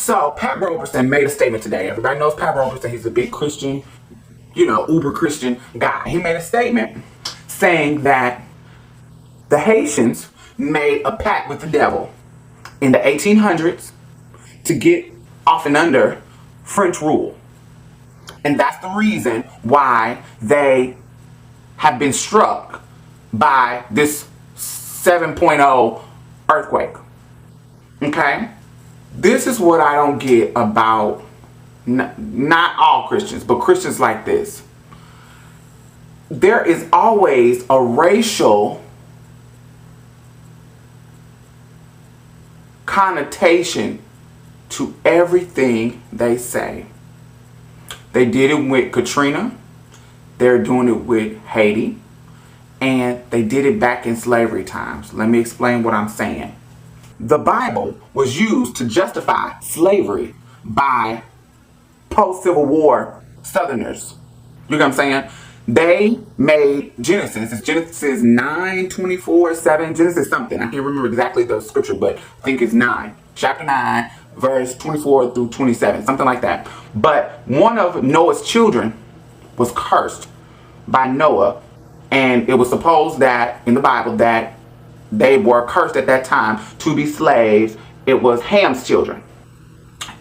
So Pat Robertson made a statement today. Everybody knows Pat Robertson. He's a big Christian, uber Christian guy. He made a statement saying that the Haitians made a pact with the devil in the 1800s to get off and under French rule. And that's the reason why they have been struck by this 7.0 earthquake. Okay? This is what I don't get about not all Christians, but Christians like this. There is always a racial connotation to everything they say. They did it with Katrina. They're doing it with Haiti. And they did it back in slavery times. Let me explain what I'm saying. The Bible was used to justify slavery by post-Civil War Southerners. You know what I'm saying? They made Genesis. It's Genesis 9, 24, 7, Genesis something. I can't remember exactly the scripture, but I think it's 9. Chapter 9, verse 24 through 27, something like that. But one of Noah's children was cursed by Noah. And it was supposed that, in the Bible, that they were cursed at that time to be slaves. It was Ham's children.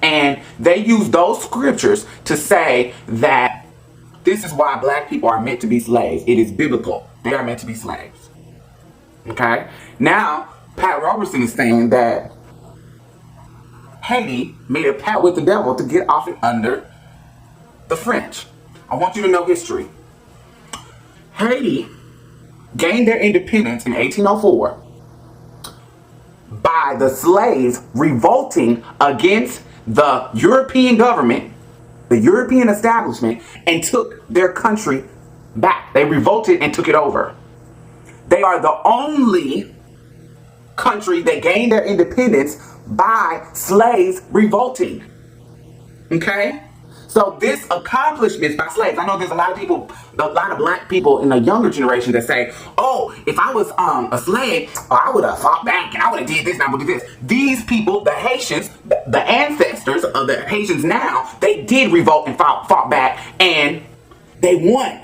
And they used those scriptures to say that this is why black people are meant to be slaves. It is biblical. They are meant to be slaves. Okay? Now, Pat Robertson is saying that Haiti made a pact with the devil to get off and under the French. I want you to know history. Haiti gained their independence in 1804 by the slaves revolting against the European government, the European establishment, and took their country back. They revolted and took it over. They are the only country that gained their independence by slaves revolting. Okay? So this accomplishment by slaves, I know there's a lot of black people in the younger generation that say, oh, if I was a slave, I would have fought back and I would have did this and I would have did this. These people, the Haitians, the ancestors of the Haitians now, they did revolt and fought back and they won.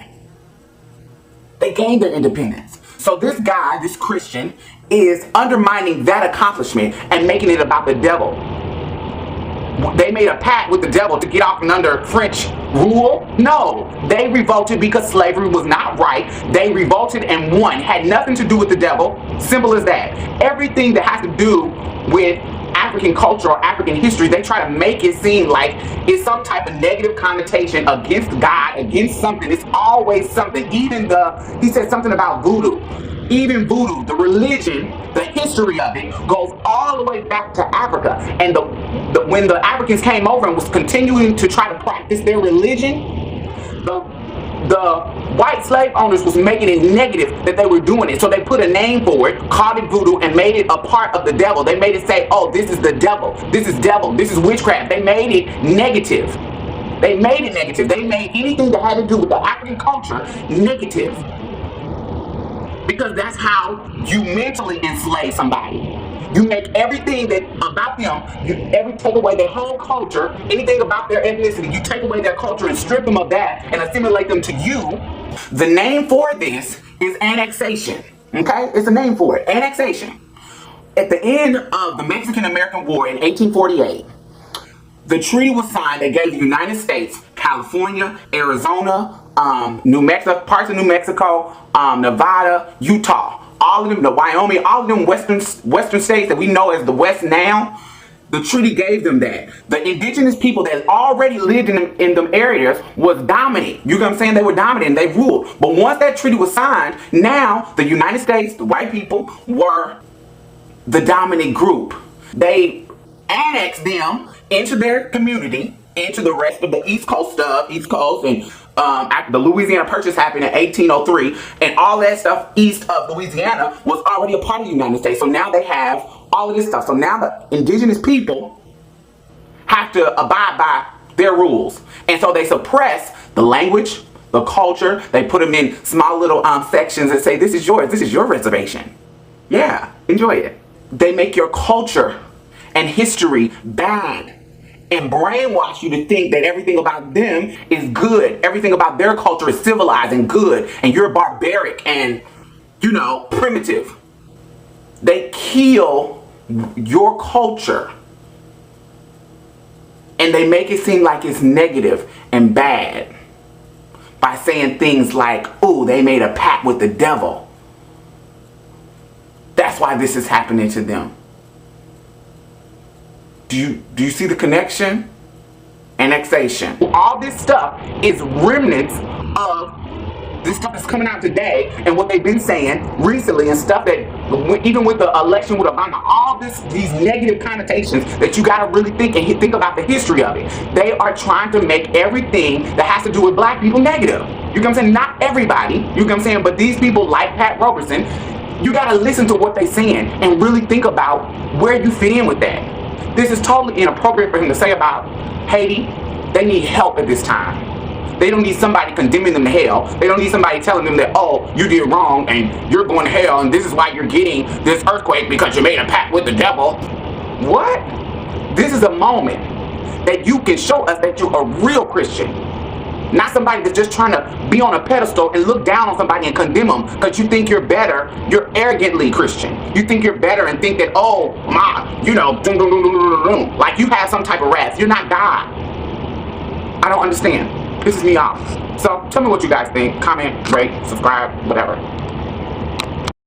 They gained their independence. So this guy, this Christian, is undermining that accomplishment and making it about the devil. They made a pact with the devil to get off and under French rule? No. They revolted because slavery was not right. They revolted and won. Had nothing to do with the devil. Simple as that. Everything that has to do with African culture or African history, they try to make it seem like it's some type of negative connotation against God, against something. It's always something. Even he said something about voodoo. Even voodoo, the religion, the history of it goes all the way back to Africa. And when the Africans came over and was continuing to try to practice their religion, the white slave owners was making it negative that they were doing it. So they put a name for it, called it voodoo, and made it a part of the devil. They made it say, oh, this is the devil. This is witchcraft. They made it negative. They made it negative. They made anything that had to do with the African culture negative. Because that's how you mentally enslave somebody. You make everything that about them, you take away their whole culture, anything about their ethnicity, you take away their culture and strip them of that and assimilate them to you. The name for this is annexation. Okay? It's a name for it. Annexation. At the end of the Mexican-American War in 1848, the treaty was signed that gave the United States, California, Arizona, New Mexico, parts of New Mexico, Nevada, Utah, all of them, the Wyoming, all of them western states that we know as the West now. The treaty gave them that. The indigenous people that already lived in them areas was dominant. You know what I'm saying? They were dominant and they ruled. But once that treaty was signed, now the United States, the white people, were the dominant group. They annexed them into their community, into the rest of the East Coast, and after the Louisiana Purchase happened in 1803, and all that stuff east of Louisiana was already a part of the United States. So now they have all of this stuff. So now the indigenous people have to abide by their rules. And so they suppress the language, the culture. They put them in small little sections and say, this is yours. This is your reservation. Yeah, enjoy it. They make your culture and history bad. and brainwash you to think that everything about them is good. Everything about their culture is civilized and good, and you're barbaric and, primitive. They kill your culture, and they make it seem like it's negative and bad by saying things like, "Oh, they made a pact with the devil. That's why this is happening to them." Do you see the connection? Annexation. All this stuff is remnants of this stuff that's coming out today and what they've been saying recently, and stuff that even with the election with Obama, all these negative connotations that you got to really think about the history of it. They are trying to make everything that has to do with black people negative. You know what I'm saying? Not everybody, you know what I'm saying, but these people like Pat Robertson, you got to listen to what they're saying and really think about where you fit in with that. This is totally inappropriate for him to say about Haiti. They need help at this time. They don't need somebody condemning them to hell. They don't need somebody telling them that, "Oh, you did wrong and you're going to hell and this is why you're getting this earthquake because you made a pact with the devil." What? This is a moment that you can show us that you're a real Christian. Not somebody that's just trying to be on a pedestal and look down on somebody and condemn them because you think you're better. You're arrogantly Christian. You think you're better and think that, "Oh, like you have some type of wrath." You're not God. I don't understand. Pisses me off. So tell me what you guys think. Comment, rate, subscribe, whatever.